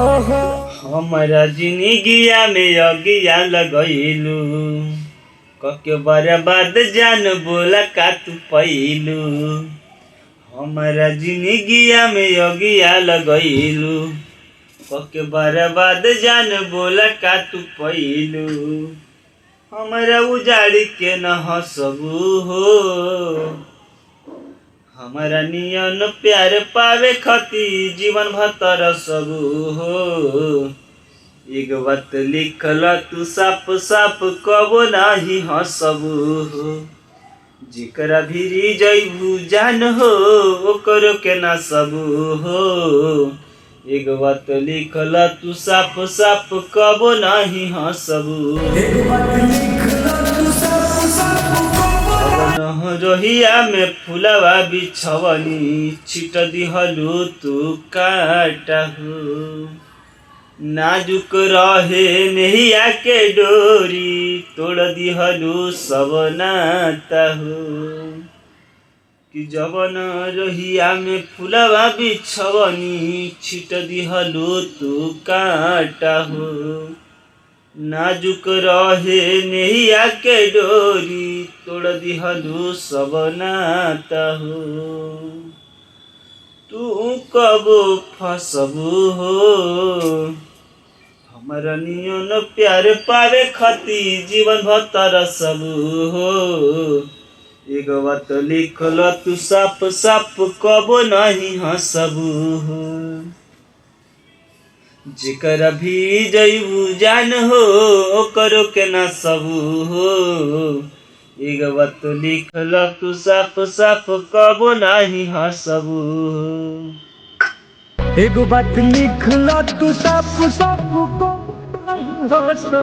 हमारा जिंदगिया में अगिया लगैलू कके बर्बाद जान बोला का तू पैलू। हमारा जिंदगिया में अगिया लगैलू कके बर्बाद जान बोला का तू पैलू। हमारा उजाड़ के न हंसबू हो, हमारा नियन प्यार पावे खती जीवन भर तरसबू हो। एक बात लिखल तू साफ साफ कबो नाही हंसबू हो। जिकरा भिरी जइबू जान हो ओकरो के ना सबू हो। एक बात लिखल तू साफ साफ कबो नाही हंसबू। रोहिया में फुलवा बिछवनी छिट दिहलू तू काटहू। नाजुक रहे नैया के डोरी तोड़ दिहलू सब नातहू। कि जवन रोहिया में फुलवा बिछवनी छिट दिहलू तू काटहू। नाजुक रहे नैया के डोरी तोड़ दिहलू सब नातहू। तू कब फसबू हो, हमारा नियन प्यार पावे खती जीवन भर तरसबू हो। एक बात लिखल तू साफ साफ कबो नहीं हंसबू हो। जिकर भी जइबू जान हो ओकरो के ना सबू हो। एक बात लिखल तू साफ साफ कबो नहीं हंसबू हो। एगो बात लिखल तू साफ साफ कबो नहीं हंसबू।